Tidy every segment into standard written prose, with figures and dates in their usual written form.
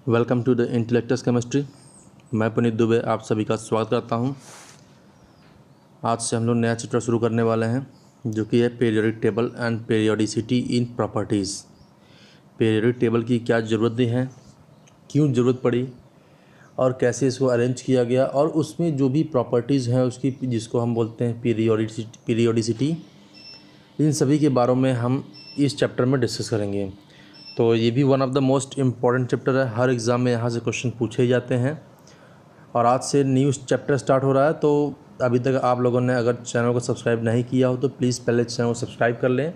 Welcome to the intellectual chemistry. मैं पुनीत दुबे आप सभी का स्वागत करता हूं। आज से हम लोग नया चैप्टर शुरू करने वाले हैं जो कि है periodic table and periodicity in properties. Periodic table की क्या ज़रूरत है, क्यों ज़रूरत पड़ी और कैसे इसको अरेंज किया गया, और उसमें जो भी प्रॉपर्टीज़ हैं उसकी जिसको हम बोलते हैं पीरियोडिसिटी, इन सभी के बारे में हम इस चैप्टर में डिस्कस करेंगे। तो ये भी one of the most important chapter है। हर एग्ज़ाम में यहाँ से क्वेश्चन पूछे ही जाते हैं और आज से न्यू चैप्टर स्टार्ट हो रहा है। तो अभी तक आप लोगों ने अगर चैनल को सब्सक्राइब नहीं किया हो तो प्लीज़ पहले चैनल को सब्सक्राइब कर लें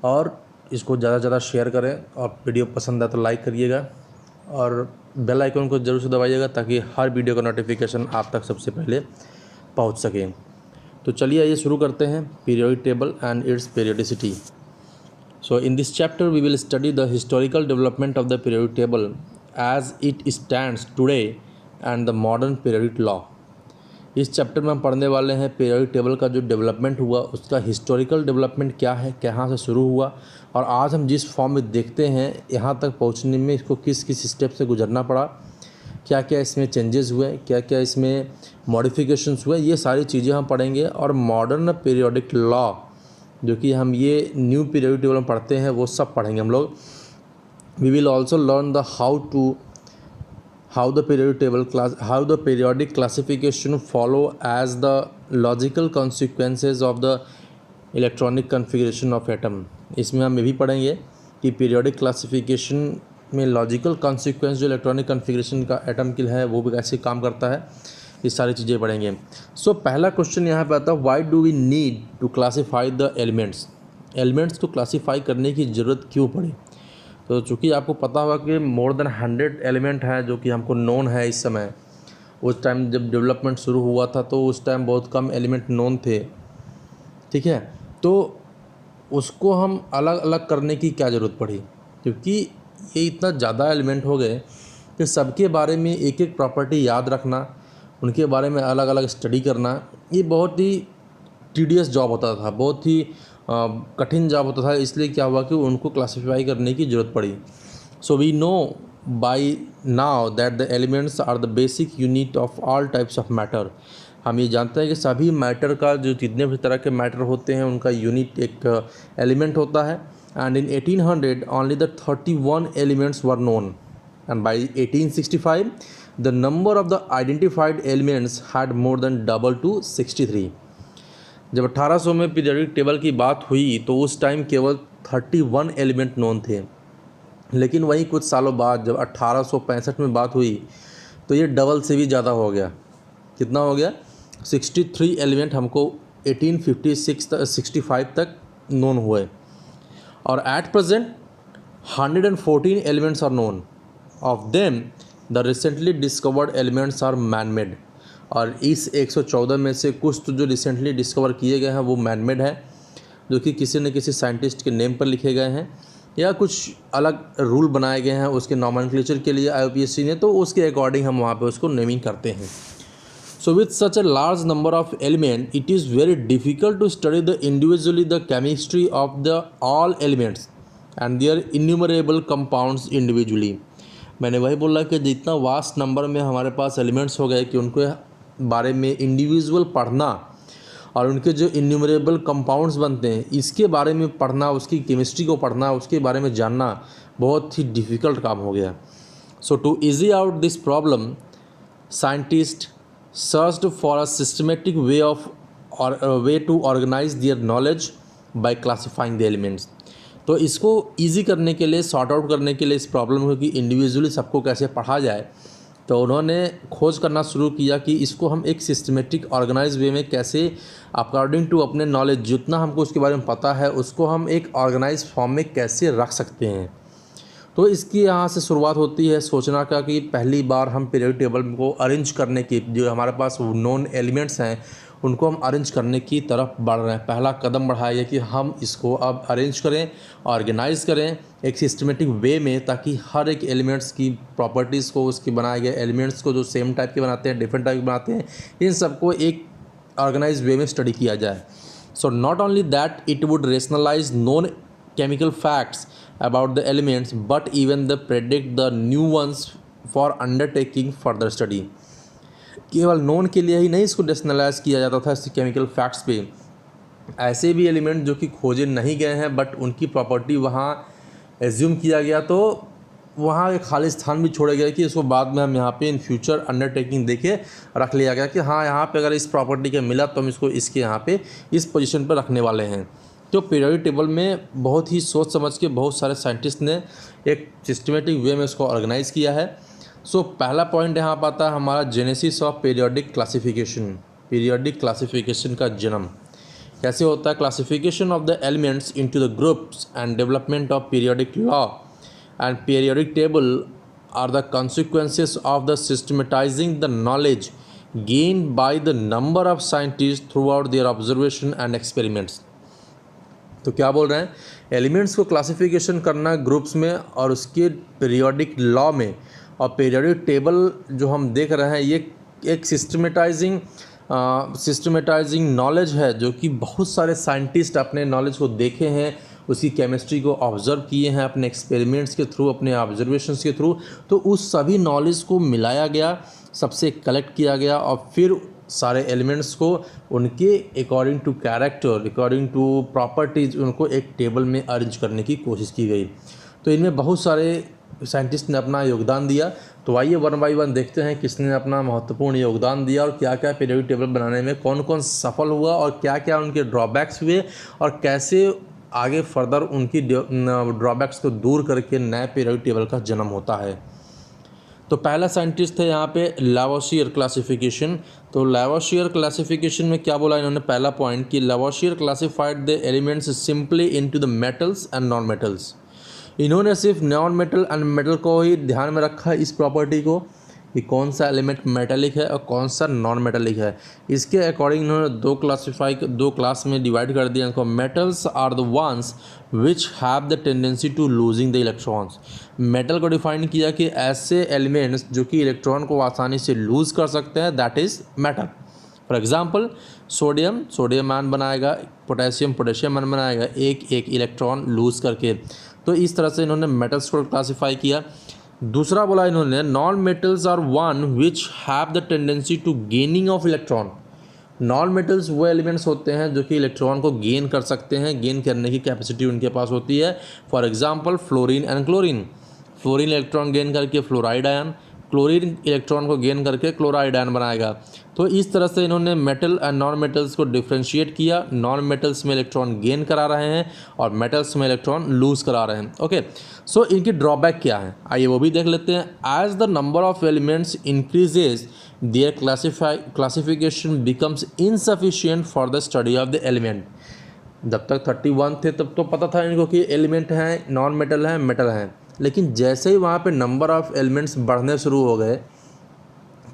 और इसको ज़्यादा से ज़्यादा शेयर करें, और वीडियो पसंद आए तो लाइक करिएगा और बेल आइकन को ज़रूर से दबाइएगा ताकि हर वीडियो का नोटिफिकेशन आप तक सबसे पहले पहुँच सके। तो चलिए आइए शुरू करते हैं periodic table and it's periodicity. So in this chapter we will study the historical development of the periodic table as it stands today and the modern periodic law। इस चैप्टर में हम पढ़ने वाले हैं पीरियोडिक टेबल का जो development हुआ उसका हिस्टोरिकल डेवलपमेंट क्या है, कहाँ से शुरू हुआ, और आज हम जिस फॉर्म में देखते हैं यहाँ तक पहुँचने में इसको किस किस स्टेप से गुजरना पड़ा, क्या क्या इसमें चेंजेस हुए, क्या क्या इसमें मॉडिफिकेशंस हुए, ये सारी चीज़ें हम पढ़ेंगे। और मॉडर्न पीरियोडिक लॉ जो कि हम ये न्यू पीरियोडिक टेबल में पढ़ते हैं वो सब पढ़ेंगे हम लोग। We will also learn the how the periodic classification follow as the logical consequences of the electronic configuration of atom. इसमें हम ये भी पढ़ेंगे कि पीरियोडिक क्लासिफिकेशन में लॉजिकल कॉन्सिक्वेंस जो इलेक्ट्रॉनिक कॉन्फ़िगरेशन का एटम की है वो भी कैसे काम करता है, ये सारी चीज़ें पढ़ेंगे। सो पहला क्वेश्चन यहाँ पे आता है, why do we need to classify the elements को क्लासीफाई करने की ज़रूरत क्यों पड़ी। तो चूँकि आपको पता होगा कि मोर देन 100 एलिमेंट हैं जो कि हमको नोन है इस समय। उस टाइम जब डेवलपमेंट शुरू हुआ था तो उस टाइम बहुत कम एलिमेंट नोन थे, ठीक है। तो उसको हम अलग अलग करने की क्या ज़रूरत पड़ी, क्योंकि ये इतना ज़्यादा एलिमेंट हो गए कि सबके बारे में एक एक प्रॉपर्टी याद रखना, उनके बारे में अलग अलग स्टडी करना, ये बहुत ही टीडियस जॉब होता था, बहुत ही कठिन जॉब होता था। इसलिए क्या हुआ कि उनको क्लासिफाई करने की ज़रूरत पड़ी। So we know by now that the elements are the basic unit of all types of matter. हम ये जानते हैं कि सभी मैटर का जो जितने भी तरह के मैटर होते हैं उनका यूनिट एक एलिमेंट होता है। And in 1800 only the 31 elements were known, and by 1865 the number of the identified elements had more than doubled to 63। जब 1800 में पीरियोडिक टेबल की बात हुई तो उस टाइम केवल 31 एलिमेंट नोन थे, लेकिन वहीं कुछ सालों बाद जब 1865 में बात हुई तो ये डबल से भी ज़्यादा हो गया। कितना हो गया? 63 एलिमेंट हमको 1865 तक नोन हुए, और at present 114 elements are known. Of them the recently discovered elements are man made. और इस 114 में से कुछ तो जो रिसेंटली डिस्कवर किए गए हैं वो मैन मेड है, जो कि किसी न किसी साइंटिस्ट के नेम पर लिखे गए हैं या कुछ अलग रूल बनाए गए हैं उसके नॉमेनक्लेचर के लिए IUPAC ने, तो उसके अकॉर्डिंग हम वहाँ पे उसको नेमिंग करते हैं। So with such a large number of element it is very difficult to study the individually the chemistry of the all elements and their innumerable compounds individually. मैंने वही बोला कि जितना वास्ट नंबर में हमारे पास एलिमेंट्स हो गए कि उनके बारे में इंडिविजुअल पढ़ना और उनके जो इन्यूमरेबल कंपाउंड्स बनते हैं इसके बारे में पढ़ना, उसकी केमिस्ट्री को पढ़ना, उसके बारे में जानना बहुत ही डिफ़िकल्ट काम हो गया। So to easy out this problem scientist searched for a systematic way to organise their knowledge by classifying the elements. तो इसको इजी करने के लिए, सॉर्ट आउट करने के लिए इस प्रॉब्लम को कि इंडिविजुअली सबको कैसे पढ़ा जाए, तो उन्होंने खोज करना शुरू किया कि इसको हम एक सिस्टमेटिक ऑर्गेनाइज वे में कैसे अकॉर्डिंग टू अपने नॉलेज जितना हमको उसके बारे में पता है उसको हम एक ऑर्गेनाइज फॉर्म में कैसे रख सकते हैं। तो इसकी यहाँ से शुरुआत होती है सोचना का कि पहली बार हम पीरियोडिक टेबल को अरेंज करने की, जो हमारे पास नॉन एलिमेंट्स हैं उनको हम अरेंज करने की तरफ बढ़ रहे हैं। पहला कदम बढ़ाया है कि हम इसको अब अरेंज करें, ऑर्गेनाइज करें एक सिस्टमेटिक वे में, ताकि हर एक एलिमेंट्स की प्रॉपर्टीज़ को, उसके बनाए गए एलिमेंट्स को जो सेम टाइप के बनाते हैं, डिफरेंट टाइप के बनाते हैं, इन सबको एक ऑर्गेनाइज वे में स्टडी किया जाए। So not only that it would rationalise known chemical facts about the elements but even the predict the new ones for undertaking further study. केवल नोन के लिए ही नहीं इसको रेशनलाइज किया जाता था इसके केमिकल फैक्ट्स पे। ऐसे भी एलिमेंट जो कि खोजे नहीं गए हैं बट उनकी प्रॉपर्टी वहाँ एज्यूम किया गया, तो वहाँ एक खाली स्थान भी छोड़े गए कि इसको बाद में हम यहाँ पे इन फ्यूचर अंडरटेकिंग देके रख लिया गया कि हाँ यहाँ पे अगर इस प्रॉपर्टी के मिला तो हम इसको इसके यहाँ पे इस पोजीशन पर रखने वाले हैं। तो पीरियोडिक टेबल में बहुत ही सोच समझ के बहुत सारे साइंटिस्ट ने एक सिस्टमेटिक वे में इसको ऑर्गेनाइज किया है। सो पहला पॉइंट यहाँ पर आता है हमारा genesis of periodic classification. Periodic classification का जन्म कैसे होता है? Classification of the elements into the groups and development of periodic law and periodic table are the consequences of the systematizing the knowledge gained by the number of scientists throughout their observation and experiments। तो क्या बोल रहे हैं? Elements को classification करना groups में और उसके पीरियोडिक लॉ में, और पीरियोडिक टेबल जो हम देख रहे हैं ये एक सिस्टमेटाइजिंग नॉलेज है जो कि बहुत सारे साइंटिस्ट अपने नॉलेज को देखे हैं, उसकी केमिस्ट्री को ऑब्ज़र्व किए हैं अपने एक्सपेरिमेंट्स के थ्रू, अपने ऑब्जर्वेशंस के थ्रू। तो उस सभी नॉलेज को मिलाया गया, सबसे कलेक्ट किया गया और फिर सारे एलिमेंट्स को उनके according to character, according to properties उनको एक टेबल में अरेंज करने की कोशिश की गई। तो इनमें बहुत सारे साइंटिस्ट ने अपना योगदान दिया। तो आइए वन बाई वन देखते हैं किसने अपना महत्वपूर्ण योगदान दिया और क्या क्या पीरियोडिक टेबल बनाने में कौन कौन सफल हुआ और क्या क्या उनके ड्रॉबैक्स हुए और कैसे आगे फर्दर उनकी ड्रॉबैक्स को दूर करके नए पीरियोडिक टेबल का जन्म होता है। तो पहला साइंटिस्ट थे यहाँ पे लावोसियर क्लासिफिकेशन। तो लावोसियर क्लासिफिकेशन में क्या बोला इन्होंने? पहला पॉइंट कि Lavoisier classified the elements simply into the metals and non metals. इन्होंने सिर्फ नॉन मेटल एंड मेटल को ही ध्यान में रखा, इस प्रॉपर्टी को कि कौन सा एलिमेंट मेटेलिक है और कौन सा नॉन मेटेलिक है। इसके अकॉर्डिंग इन्होंने दो क्लास में डिवाइड कर दिया इनको। Metals are the ones which have the tendency to losing the electrons. Metal को डिफाइन किया कि ऐसे एलिमेंट्स जो कि इलेक्ट्रॉन को आसानी से लूज कर सकते हैं, that is metal. For example sodium ion बनाएगा, पोटेशियम आयन बनाएगा, एक एक इलेक्ट्रॉन लूज करके। तो इस तरह से इन्होंने मेटल्स को क्लासीफाई किया। दूसरा बोला इन्होंने non metals are one which have the tendency to gaining of electron. Non metals वो एलिमेंट्स होते हैं जो कि इलेक्ट्रॉन को गेन कर सकते हैं, गेन करने की कैपेसिटी उनके पास होती है। For example fluorine and chlorine. Fluorine electron gain करके फ्लोराइड आयन, क्लोरीन इलेक्ट्रॉन को गेन करके क्लोराइड आयन बनाएगा। तो इस तरह से इन्होंने मेटल एंड नॉन मेटल्स को डिफ्रेंशिएट किया। नॉन मेटल्स में इलेक्ट्रॉन गेन करा रहे हैं और मेटल्स में इलेक्ट्रॉन लूज करा रहे हैं। ओके, सो इनकी ड्रॉबैक क्या है आइए वो भी देख लेते हैं। As the number of elements increases their classification becomes insufficient for the study of the element. जब तक 31 थे तब तो पता था इनको कि एलिमेंट हैं, नॉन मेटल हैं, मेटल हैं, लेकिन जैसे ही वहाँ पे नंबर ऑफ़ एलिमेंट्स बढ़ने शुरू हो गए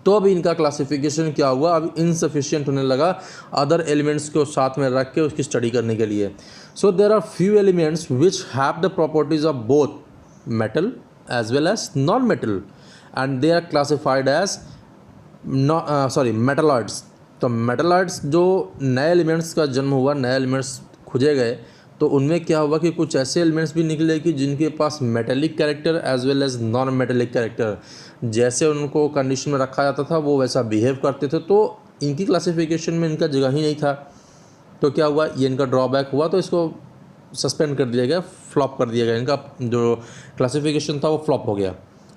तो अब इनका क्लासिफिकेशन क्या हुआ, अब इनसफिशिएंट होने लगा अदर एलिमेंट्स को साथ में रख के उसकी स्टडी करने के लिए। So there are few elements which have the properties of both metal as well as non metal and they are classified as metalloids. तो मेटलॉइड्स जो नए एलिमेंट्स का जन्म हुआ, नए एलिमेंट्स खोजे गए, तो उनमें क्या हुआ कि कुछ ऐसे एलिमेंट्स भी निकले कि जिनके पास metallic character as well as non metallic character, जैसे उनको कंडीशन में रखा जाता था वो वैसा बिहेव करते थे। तो इनकी क्लासिफिकेशन में इनका जगह ही नहीं था। तो क्या हुआ, ये इनका ड्रॉबैक हुआ, तो इसको सस्पेंड कर दिया गया, फ्लॉप कर दिया गया। इनका जो क्लासिफिकेशन था वो फ्लॉप हो गया।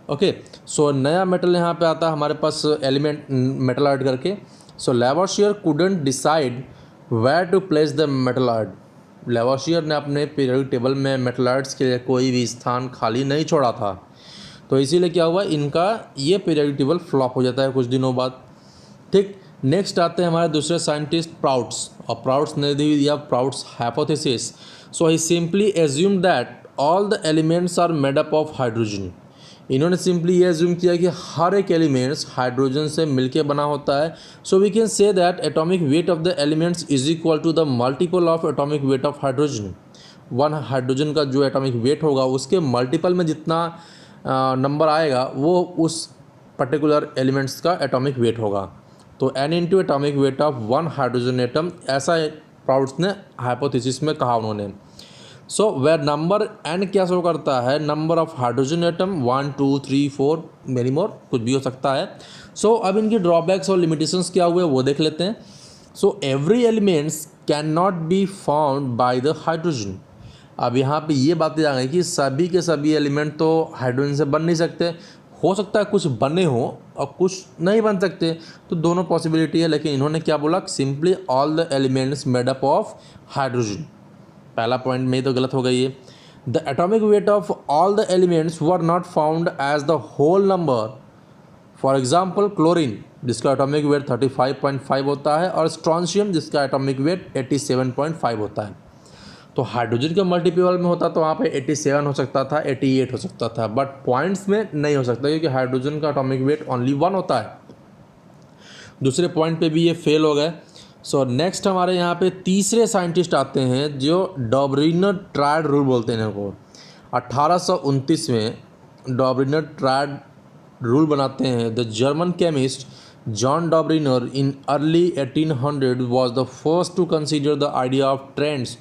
ओके, सो नया मेटल यहाँ पे आता है हमारे पास एलिमेंट मेटलॉइड करके। So Lavoisier couldn't decide where to place the metalloid. Lavoisier ने अपने पीरियोडिक टेबल में मेटलॉइड्स के लिए कोई भी स्थान खाली नहीं छोड़ा था। तो इसीलिए क्या हुआ, इनका ये पीरियोडिक टेबल फ्लॉप हो जाता है कुछ दिनों बाद। ठीक, नेक्स्ट आते हैं हमारे दूसरे साइंटिस्ट प्राउड्स, और प्राउड्स ने दिया Prout's hypothesis. So he simply assume that all the elements are made up of hydrogen. इन्होंने सिंपली ये एज्यूम किया कि हर एक एलिमेंट्स हाइड्रोजन से मिलके बना होता है। So we can say that atomic weight of the elements is equal to the multiple of atomic weight of hydrogen. One hydrogen का जो एटॉमिक वेट होगा उसके मल्टीपल में जितना नंबर आएगा वो उस पर्टिकुलर एलिमेंट्स का एटॉमिक वेट होगा। तो n into atomic weight of one hydrogen atom, ऐसा प्राउड्स ने हाइपोथेसिस में कहा उन्होंने। सो वेयर नंबर n क्या शो करता है, number of hydrogen atom 1 2 3 4 many more, कुछ भी हो सकता है। सो अब इनकी ड्रॉबैक्स और लिमिटेशंस क्या हुए वो देख लेते हैं। So every elements can not be found by the hydrogen. अब यहाँ पे ये बातें आ गई कि सभी के सभी एलिमेंट तो हाइड्रोजन से बन नहीं सकते, हो सकता है कुछ बने हो और कुछ नहीं बन सकते, तो दोनों पॉसिबिलिटी है। लेकिन इन्होंने क्या बोला, simply all the elements made up of hydrogen. पहला पॉइंट में तो गलत हो गई है। The atomic weight of all the elements were not found as the whole number. For example chlorine जिसका एटॉमिक वेट 35.5 होता है और स्ट्रॉन्शियम जिसका एटॉमिक वेट 87.5 होता है। तो हाइड्रोजन के मल्टीपल में होता तो वहाँ पे 87 हो सकता था, 88 हो सकता था, बट पॉइंट्स में नहीं हो सकता क्योंकि हाइड्रोजन का एटॉमिक वेट ओनली 1 होता है। दूसरे पॉइंट पे भी ये फेल हो गए। सो नेक्स्ट हमारे यहाँ पे तीसरे साइंटिस्ट आते हैं जो डॉबरिनर ट्रायड रूल बोलते हैं इनको। 1829 में डॉबरिनर ट्रायड रूल बनाते हैं। The German chemist John Dobereiner in early 1800 was the first to consider the idea of trends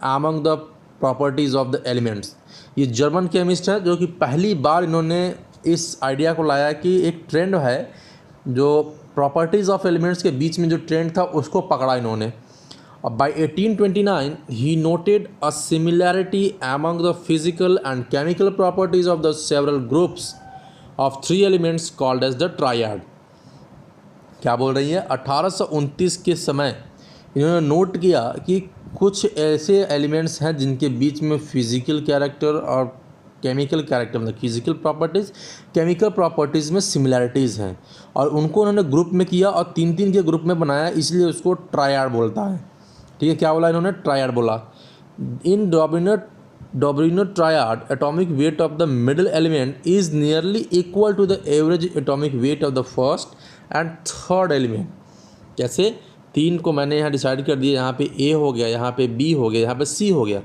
among the properties of the elements. ये जर्मन केमिस्ट है जो कि पहली बार इन्होंने इस आइडिया को लाया कि एक ट्रेंड है, जो प्रॉपर्टीज़ ऑफ एलिमेंट्स के बीच में जो ट्रेंड था उसको पकड़ा इन्होंने। अब by 1829 he noted a similarity among the physical and chemical properties of the several groups of 3 elements called as the triad. क्या बोल रही है, 1829 के समय इन्होंने नोट किया कि कुछ ऐसे एलिमेंट्स हैं जिनके बीच में फिजिकल कैरेक्टर और केमिकल कैरेक्टर, मतलब फिजिकल प्रॉपर्टीज़ केमिकल प्रॉपर्टीज़ में सिमिलैरिटीज़ हैं, और उनको उन्होंने ग्रुप में किया और 3-3 के ग्रुप में बनाया, इसलिए उसको ट्रायड बोलता है। ठीक है, क्या बोला इन्होंने, ट्रायड बोला। In Dobereiner triad atomic weight of the middle element is nearly equal to the average atomic weight of the first and third element. कैसे, 3 को मैंने यहाँ डिसाइड कर दिया, यहाँ पे ए हो गया, यहाँ पे बी हो गया, यहाँ पे सी हो गया।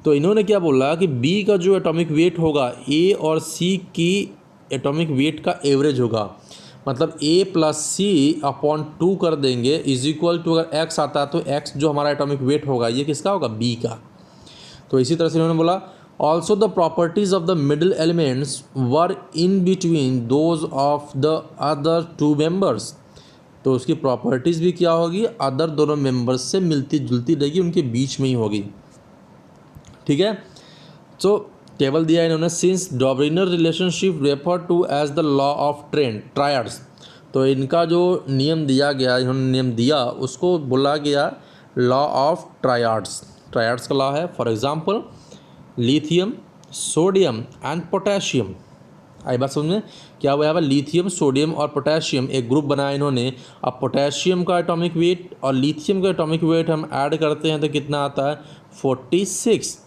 तो इन्होंने क्या बोला कि बी का जो एटॉमिक वेट होगा ए और सी की एटॉमिक वेट का एवरेज होगा, मतलब ए प्लस सी अपॉन 2 कर देंगे इज इक्वल टू, अगर एक्स आता है तो एक्स जो हमारा एटॉमिक वेट होगा ये किसका होगा, बी का। तो इसी तरह से इन्होंने बोला also the properties of the middle elements were in between those of the other 2 members. तो उसकी प्रॉपर्टीज़ भी क्या होगी, अदर दोनों मेंबर्स से मिलती जुलती रहेगी, उनके बीच में ही होगी। ठीक है, तो टेबल दिया इन्होंने, since Dobereiner relationship refer to as the law of triads. तो इनका जो नियम दिया गया, इन्होंने नियम दिया उसको बोला गया लॉ ऑफ ट्रायड्स। ट्रायड्स का लॉ है, for example lithium, sodium and potassium. आई बात समझ में, क्या हुआ यहाँ पर, लिथियम, सोडियम और पोटेशियम एक ग्रुप बनाया इन्होंने। अब पोटेशियम का एटॉमिक वेट और लिथियम का एटॉमिक वेट हम ऐड करते हैं तो कितना आता है, 46,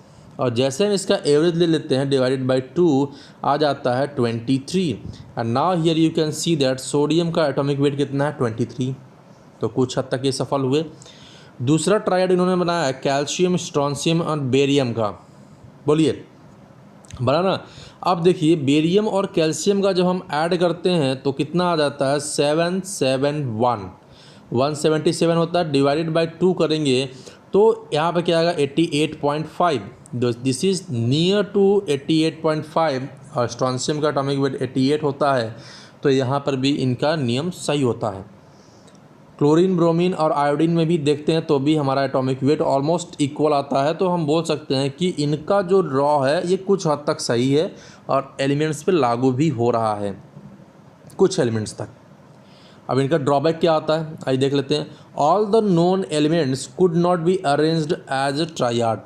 और जैसे हम इसका एवरेज ले लेते हैं डिवाइडेड बाय 2 आ जाता है 23। And now here you can see that sodium का एटॉमिक वेट कितना है, 23। तो कुछ हद तक ये सफल हुए। दूसरा ट्रायड इन्होंने बनाया है कैल्शियम, स्ट्रॉन्शियम और बेरियम का। बोलिए, बना ना। अब देखिए बेरियम और कैल्शियम का जब हम ऐड करते हैं तो कितना आ जाता है, 771, 177 होता है, डिवाइडेड बाय 2 करेंगे तो यहाँ पे क्या आएगा, 88.5। दिस इज़ नियर टू 88.5 और स्ट्रॉन्शियम का एटॉमिक वेट 88 होता है, तो यहाँ पर भी इनका नियम सही होता है। क्लोरीन, ब्रोमीन और आयोडीन में भी देखते हैं तो भी हमारा एटॉमिक वेट ऑलमोस्ट इक्वल आता है, तो हम बोल सकते हैं कि इनका जो लॉ है ये कुछ हद तक सही है और एलिमेंट्स पे लागू भी हो रहा है कुछ एलिमेंट्स तक। अब इनका ड्रॉबैक क्या आता है, आइए देख लेते हैं। All the known elements could not be arranged as a triad.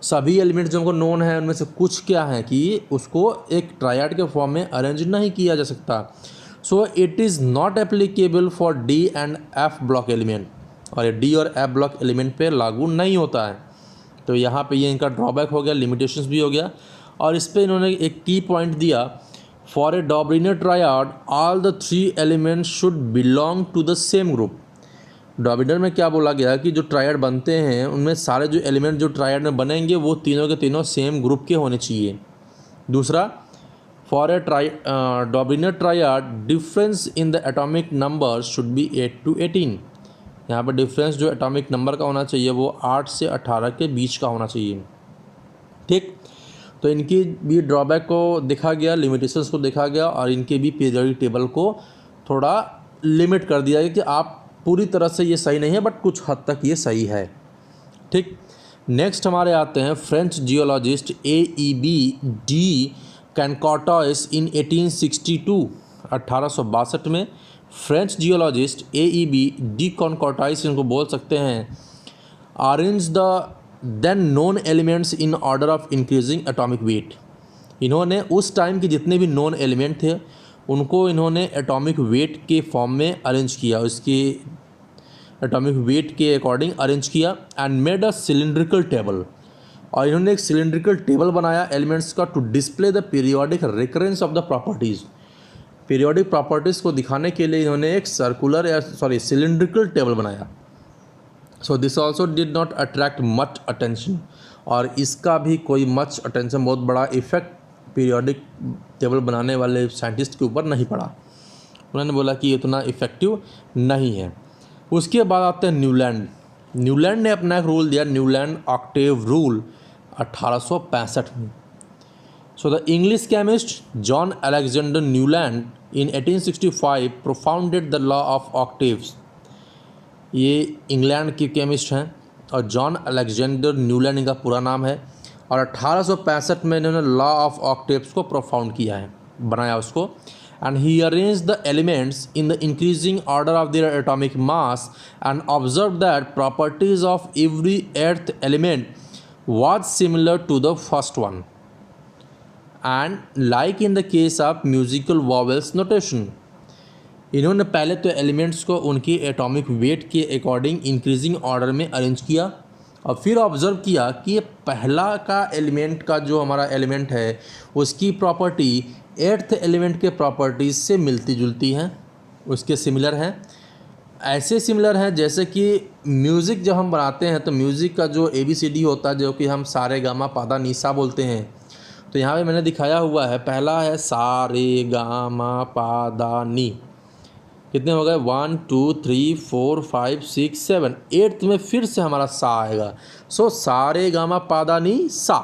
सभी एलिमेंट्स जो हमको नोन है उनमें से कुछ क्या हैं कि उसको एक ट्रायड के फॉर्म में अरेंज नहीं किया जा सकता। सो it is not applicable for D and F block element, और ये डी और एफ ब्लॉक एलिमेंट पे लागू नहीं होता है। तो यहाँ पे ये इनका ड्रॉबैक हो गया, लिमिटेशंस भी हो गया। और इस पर इन्होंने एक की पॉइंट दिया, for a Dobereiner triad all the 3 elements should belong to the same group. Dobereiner में क्या बोला गया कि जो ट्रायड बनते हैं उनमें सारे जो एलिमेंट जो ट्रायड में बनेंगे वो तीनों के तीनों सेम ग्रुप के होने चाहिए। दूसरा, for a Dobereiner triad difference in the atomic number should be 8 to 18। यहाँ पर डिफरेंस जो एटॉमिक नंबर का होना चाहिए वो 8 से 18 के बीच का होना चाहिए। ठीक। तो इनकी भी ड्रॉबैक को देखा गया, लिमिटेशंस को देखा गया और इनके भी पीरियोडिक टेबल को थोड़ा लिमिट कर दिया गया कि आप पूरी तरह से ये सही नहीं है बट कुछ हद तक ये सही है, ठीक। नेक्स्ट हमारे आते हैं French geologist AEB de Chancourtois in 1862, 1862 में French geologist AEB de Chancourtois, इनको बोल सकते हैं, arrange the then known elements in order of increasing atomic weight. इन्होंने उस टाइम के जितने भी नोन एलिमेंट थे उनको इन्होंने एटॉमिक वेट के फॉर्म में अरेंज किया, उसके एटॉमिक वेट के अकॉर्डिंग अरेंज किया and made a cylindrical table. और इन्होंने एक सिलिंड्रिकल टेबल बनाया एलिमेंट्स का to display the periodic recurrence of the properties. Periodic properties को दिखाने के लिए इन्होंने एक सिलिंड्रिकल टेबल बनाया। So this also did not attract much attention, और इसका भी कोई मच अटेंशन, बहुत बड़ा इफेक्ट पीरियोडिक टेबल बनाने वाले साइंटिस्ट के ऊपर नहीं पड़ा। उन्होंने बोला कि इतना इफ़ेक्टिव नहीं है। उसके बाद आते हैं न्यूलैंड। न्यूलैंड ने अपना एक रूल दिया, न्यूलैंड ऑक्टेव रूल, 1865 में। So the English chemist John Alexander Newland in 1865 profounded the law of octaves. ये इंग्लैंड के केमिस्ट हैं और जॉन अलेक्जेंडर न्यूलैंड इनका पूरा नाम है, और 1865 में इन्होंने लॉ ऑफ ऑक्टेव्स को प्रोफाउंड किया है, बनाया उसको। And he arrange the elements in the increasing order of their atomic mass and observe that properties of every eighth element was similar to the first one and like in the case of musical vowels notation. इन्होंने पहले तो elements को उनकी atomic weight के according increasing order में arrange किया और फिर ऑब्ज़र्व किया कि ये पहला का एलिमेंट का जो हमारा एलिमेंट है उसकी प्रॉपर्टी एट्थ एलिमेंट के प्रॉपर्टीज़ से मिलती जुलती हैं, उसके सिमिलर हैं। ऐसे सिमिलर हैं जैसे कि म्यूज़िक जब हम बनाते हैं तो म्यूज़िक का जो ABCD होता है, जो कि हम सारे गामा पादा नीसा बोलते हैं, तो यहाँ पे मैंने दिखाया हुआ है, पहला है सा रे गा मा पा दा नी। कितने हो गए? 1 2 3 4 5 6 7, 8th में फिर से हमारा सा आएगा। सो सारे गामा पादा नी सा।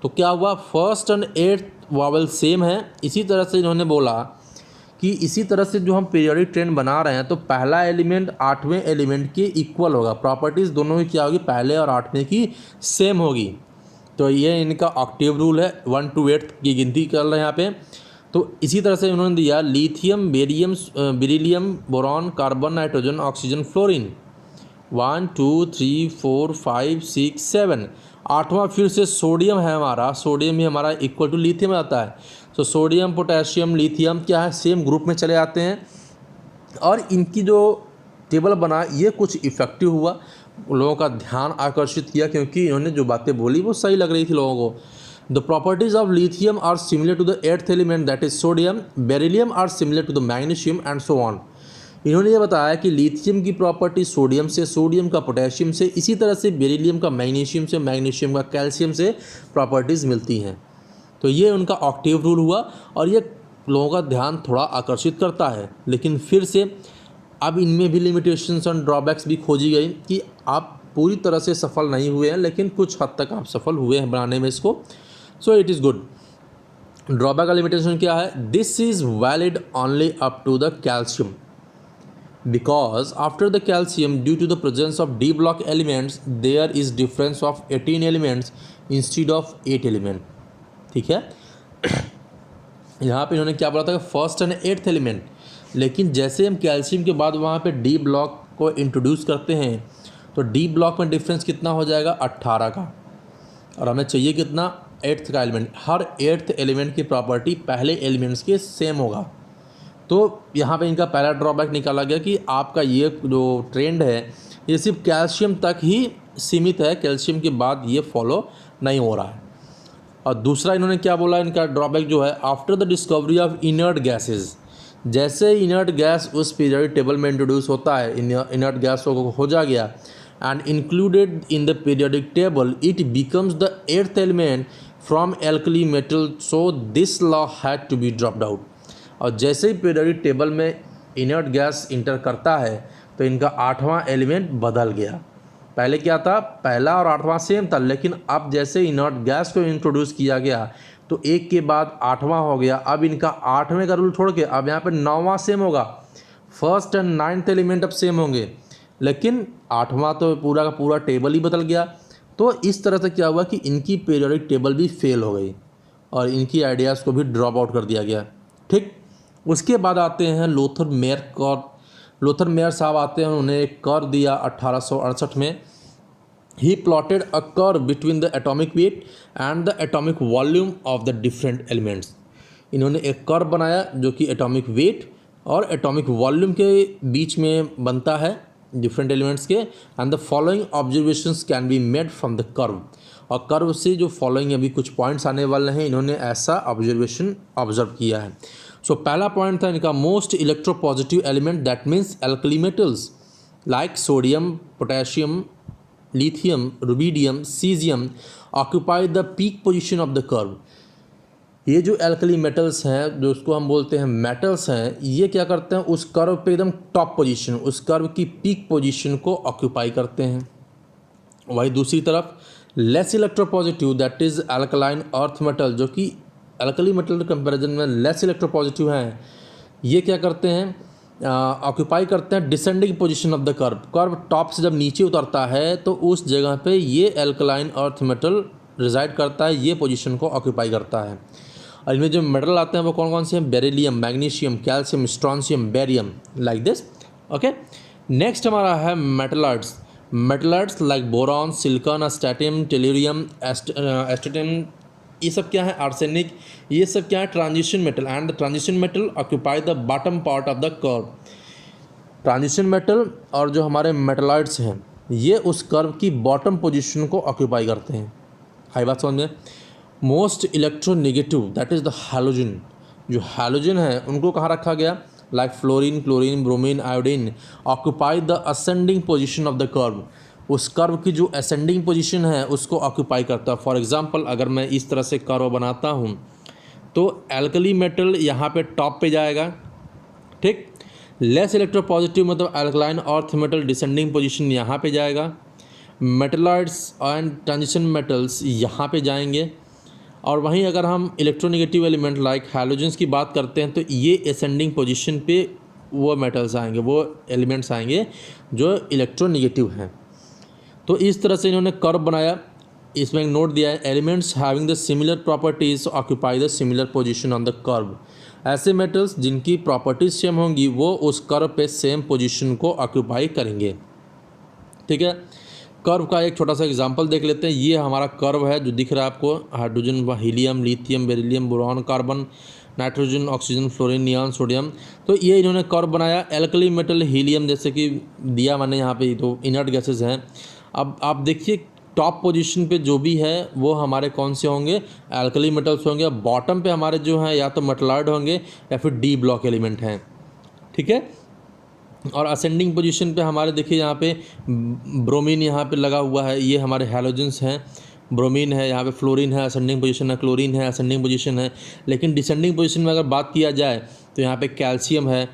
तो क्या हुआ, first and 8th vowel same है। इसी तरह से इन्होंने बोला कि इसी तरह से जो हम पीरियोडिक ट्रेन बना रहे हैं तो पहला एलिमेंट 8वें एलिमेंट के इक्वल होगा, प्रॉपर्टीज़ दोनों की क्या होगी, पहले और 8वें की सेम होगी। तो ये इनका ऑक्टेव रूल है, 1 to 8 की गिनती कर रहे हैं यहाँ पे। तो इसी तरह से उन्होंने दिया lithium, barium, beryllium, boron, carbon, nitrogen, oxygen, fluorine, 1 2 3 4 5 6 7। 8वां फिर से सोडियम है हमारा, सोडियम ही हमारा इक्वल टू लिथियम आता है। तो सोडियम, पोटेशियम, लिथियम क्या है, सेम ग्रुप में चले आते हैं। और इनकी जो टेबल बना ये कुछ इफ़ेक्टिव हुआ, लोगों का ध्यान आकर्षित किया, क्योंकि इन्होंने जो बातें बोली वो सही लग रही थी लोगों को। The properties of lithium are similar to the eighth element, that is sodium. Beryllium are similar to the magnesium and so on. इन्होंने ये बताया कि लिथियम की प्रॉपर्टी सोडियम से, सोडियम का पोटेशियम से, इसी तरह से बेरिलियम का मैग्नीशियम से, मैग्नीशियम का कैल्शियम से प्रॉपर्टीज़ मिलती हैं। तो ये उनका ऑक्टेव रूल हुआ और ये लोगों का ध्यान थोड़ा आकर्षित करता है। लेकिन फिर से अब इनमें भी लिमिटेशंस और ड्रॉबैक्स भी खोजी गई कि आप पूरी तरह से सफल नहीं हुए हैं, लेकिन कुछ हद तक आप सफल हुए हैं बनाने में इसको। So it is good. Drawback का लिमिटेशन क्या है, this is valid only up to the calcium, because after the calcium due to the presence of d block elements there is difference of 18 elements instead of 8 element. ठीक है, यहाँ पे इन्होंने क्या बोला था, फर्स्ट एंड 8th एलिमेंट, लेकिन जैसे हम कैल्शियम के बाद वहाँ पे डी ब्लॉक को इंट्रोड्यूस करते हैं तो डी ब्लॉक में डिफरेंस कितना हो जाएगा, 18 का, और हमें चाहिए कितना, 8th का एलिमेंट। हर 8th एलिमेंट की प्रॉपर्टी पहले एलिमेंट्स के सेम होगा। तो यहाँ पे इनका पहला ड्रॉबैक निकाला गया कि आपका ये जो ट्रेंड है ये सिर्फ कैल्शियम तक ही सीमित है, कैल्शियम के बाद ये फॉलो नहीं हो रहा है। और दूसरा इन्होंने क्या बोला, इनका ड्रॉबैक जो है, after the discovery of inert gases, जैसे इनर्ट गैस उस पीरियोडिक टेबल में इंट्रोड्यूस होता है, इनर्ट गैस को खोजा गया and included in the periodic table, it becomes the 8th element from alkali metal, so this law had to be dropped out. और जैसे ही पीरियोडिक टेबल में इनर्ट गैस इंटर करता है तो इनका 8वां एलिमेंट बदल गया। पहले क्या था, पहला और आठवां सेम था, लेकिन अब जैसे इनर्ट गैस को इंट्रोड्यूस किया गया तो एक के बाद आठवां हो गया। अब इनका आठवें का रूल छोड़ के अब यहाँ पे नौवां सेम होगा। फर्स्ट एंड नाइन्थ एलिमेंट अब सेम होंगे, लेकिन आठवां तो पूरा का पूरा टेबल ही बदल गया। तो इस तरह से क्या हुआ कि इनकी पीरियोडिक टेबल भी फेल हो गई और इनकी आइडियाज़ को भी ड्रॉप आउट कर दिया गया। ठीक, उसके बाद आते हैं Lothar Meyer curve. Lothar Meyer साहब आते हैं, उन्होंने एक कर्व दिया 1868 में। He plotted a curve between the atomic weight and the atomic volume of the different elements. इन्होंने एक कर्व बनाया जो कि एटॉमिक वेट और एटॉमिक वॉल्यूम के बीच में बनता है डिफरेंट एलिमेंट्स के। And the following observations can be made from the curve. और कर्व से जो फॉलोइंग अभी कुछ पॉइंट्स आने वाले हैं, इन्होंने ऐसा ऑब्जर्वेशन ऑब्जर्व किया है। सो पहला पॉइंट था इनका, most electropositive element that means alkali metals like sodium, potassium, lithium, rubidium, caesium occupy the peak position of the curve. ये जो एल्कली मेटल्स हैं, जो उसको हम बोलते हैं मेटल्स हैं, ये क्या करते हैं, उस कर्व पे एकदम टॉप पोजीशन, उस कर्व की पीक पोजीशन को ऑक्यूपाई करते हैं। वही दूसरी तरफ less electropositive that is alkaline earth metal, जो कि एल्कली मेटल के कंपेरिजन में लेस इलेक्ट्रोपॉजिटिव हैं, ये क्या करते हैं, ऑक्यूपाई करते हैं descending position of the curve. Curve top से जब नीचे उतरता है तो उस जगह पे ये एल्कलाइन अर्थ मेटल रिजाइड करता है, ये पोजीशन को ऑक्यूपाई करता है। और इनमें जो मेटल आते हैं वो कौन कौन से हैं, beryllium, magnesium, calcium, strontium, barium, like this. Okay, next हमारा है metalloids. Metalloids like boron, silicon, astatine, tellurium, astatine, ये सब क्या है, आर्सेनिक, ये सब क्या है, transition metal. And the transition metal occupy the bottom part of the curve. Transition metal और जो हमारे मेटलॉइड्स हैं, ये उस कर्व की बॉटम पोजीशन को ऑक्यूपाई करते हैं। हाई बात समझ में। Most electronegative that is the halogen. जो हैलोजन है उनको कहाँ रखा गया, like fluorine, chlorine, bromine, iodine occupy the ascending position of the curve. उस कर्व की जो असेंडिंग पोजीशन है उसको ऑक्यूपाई करता है। फॉर एग्जांपल, अगर मैं इस तरह से कर्व बनाता हूँ तो एल्कली मेटल यहाँ पे टॉप पे जाएगा। ठीक, लेस इलेक्ट्रोपॉजिटिव मतलब alkaline earth metal descending position यहाँ पे जाएगा। मेटलॉइड्स एंड ट्रांजिशन मेटल्स यहाँ पे जाएंगे। और वहीं अगर हम इलेक्ट्रोनेगेटिव एलिमेंट लाइक हैलोजन्स की बात करते हैं तो ये असेंडिंग पोजीशन पे वो मेटल्स आएंगे, वो एलिमेंट्स आएंगे जो इलेक्ट्रोनेगेटिव हैं। तो इस तरह से इन्होंने कर्व बनाया। इसमें एक नोट दिया है, elements having the similar properties occupy the similar position on the curve. ऐसे मेटल्स जिनकी प्रॉपर्टीज सेम होंगी वो उस कर्व पे सेम पोजीशन को ऑक्यूपाई करेंगे। ठीक है, कर्व का एक छोटा सा एग्जांपल देख लेते हैं। ये हमारा कर्व है जो दिख रहा है आपको, hydrogen, helium, lithium, beryllium, boron, carbon, nitrogen, oxygen, fluorine, neon, sodium. तो ये इन्होंने कर्व बनाया। एल्कली मेटल, हीलियम जैसे कि दिया मैंने यहाँ पे, तो इनर्ट गैसेज हैं। अब आप देखिए टॉप पोजीशन पे जो भी है वो हमारे कौन से होंगे, एल्कली मेटल्स होंगे। बॉटम पे हमारे जो हैं या तो मेटलॉइड होंगे या फिर डी ब्लॉक एलिमेंट हैं। ठीक है, और असेंडिंग पोजीशन पे हमारे देखिए यहाँ पे ब्रोमीन यहाँ पे लगा हुआ है, ये हमारे हैलोजेंस हैं। ब्रोमीन है, यहाँ पे फ्लोरीन है, असेंडिंग पोजीशन है, क्लोरीन है, असेंडिंग पोजीशन है। लेकिन डिसेंडिंग पोजीशन में अगर बात किया जाए तो यहाँ पे कैल्शियम है,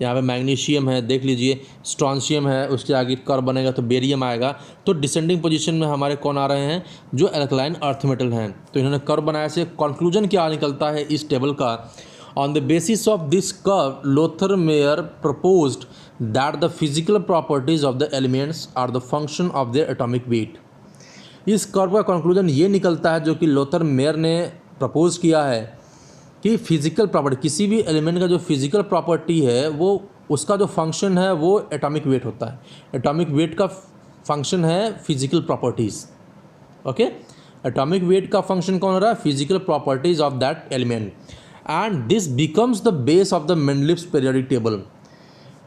यहाँ पे मैग्नीशियम है, देख लीजिए स्ट्रॉन्शियम है, उसके आगे कर्व बनेगा तो बेरियम आएगा। तो डिसेंडिंग पोजीशन में हमारे कौन आ रहे हैं, जो एल्कलाइन अर्थ मेटल हैं। तो इन्होंने कर्व बनाया से कंक्लूजन क्या निकलता है इस टेबल का, on the basis of this curve Lothar Meyer proposed that the physical properties of the elements are the function of their atomic weight. इस कर्व का कंक्लूजन ये निकलता है जो कि लोथर मेयर ने प्रपोज किया है कि फिजिकल प्रॉपर्टी, किसी भी एलिमेंट का जो फिजिकल प्रॉपर्टी है वो उसका जो फंक्शन है वो एटॉमिक वेट होता है। एटॉमिक वेट का फंक्शन है physical properties. Okay, atomic weight का फंक्शन कौन हो रहा है, physical properties of that element. And this becomes the base of the Mendeleev's periodic table,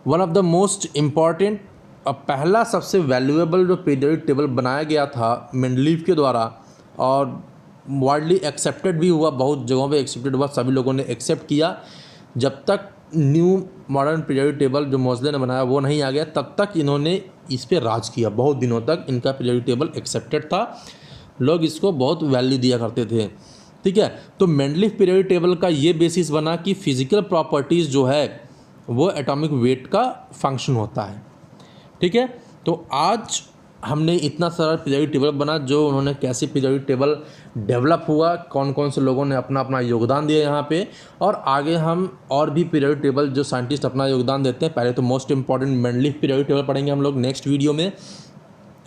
one of the most important. अब पहला सबसे वैल्यूएबल जो पीरियोडिक टेबल बनाया गया था मेंडलीव के द्वारा और वाइडली एक्सेप्टेड भी हुआ, बहुत जगहों पे एक्सेप्टेड हुआ, सभी लोगों ने एक्सेप्ट किया। जब तक न्यू मॉडर्न पीरियोडिक टेबल जो मोज़ले ने बनाया वो नहीं आ गया, तब तक इन्होंने इस पे राज किया। बहुत दिनों तक इनका पीरियोडिक टेबल एक्सेप्टेड था, लोग इसको बहुत वैल्यू दिया करते थे। ठीक है, तो मेंडलीव पीरियोडिक टेबल का ये बेसिस बना कि फिजिकल प्रॉपर्टीज़ जो है वो एटॉमिक वेट का फंक्शन होता है। ठीक है, तो आज हमने इतना सारा पीरियोडिक टेबल बना, जो उन्होंने कैसे पीरियोडिक टेबल डेवलप हुआ, कौन कौन से लोगों ने अपना अपना योगदान दिया यहाँ पे, और आगे हम और भी पीरियोडिक टेबल जो साइंटिस्ट अपना योगदान देते हैं। पहले तो most important Mendeleev periodic table पढ़ेंगे हम लोग नेक्स्ट वीडियो में,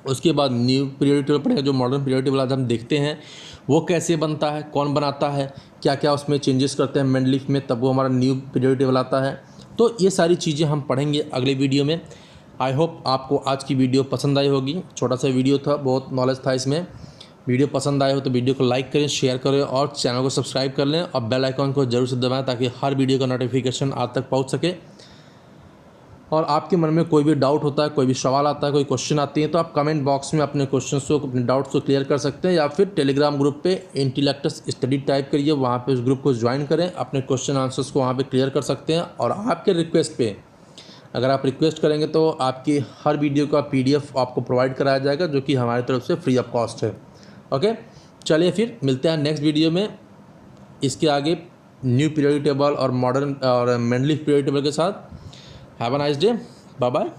उसके बाद न्यू पीरियोडिक टेबल पढ़ेंगे। जो मॉडर्न पीरियोडिक टेबल आज हम देखते हैं वो कैसे बनता है, कौन बनाता है, क्या क्या उसमें चेंजेस करते हैं मेंडलीफ में, तब वो हमारा न्यू पीरियोडिक टेबल आता है। तो ये सारी चीज़ें हम पढ़ेंगे अगले वीडियो में। आई होप आपको आज की वीडियो पसंद आई होगी। छोटा सा वीडियो था, बहुत नॉलेज था इसमें। वीडियो पसंद आए हो तो वीडियो को लाइक करें, शेयर करें और चैनल को सब्सक्राइब कर लें, और बेल आइकन को जरूर से दबाएं ताकि हर वीडियो का नोटिफिकेशन आप तक पहुंच सके। और आपके मन में कोई भी डाउट होता है, कोई भी सवाल आता है, कोई क्वेश्चन आती है, तो आप कमेंट बॉक्स में अपने क्वेश्चंस को, अपने डाउट्स को क्लियर कर सकते हैं, या फिर टेलीग्राम ग्रुप पे इंटेलेक्टस स्टडी टाइप करिए, वहाँ पे उस ग्रुप को ज्वाइन करें, अपने क्वेश्चन आंसर्स को वहाँ पे क्लियर कर सकते हैं। और आपके रिक्वेस्ट पे अगर आप रिक्वेस्ट करेंगे तो आपकी हर वीडियो का PDF आपको प्रोवाइड कराया जाएगा, जो कि हमारी तरफ से फ्री ऑफ कॉस्ट है। ओके, चलिए फिर मिलते हैं नेक्स्ट वीडियो में इसके आगे न्यू पीरियोडिक टेबल और मॉडर्न और मेंडलीफ पीरियोडिक टेबल के साथ। Have a nice day, bye bye.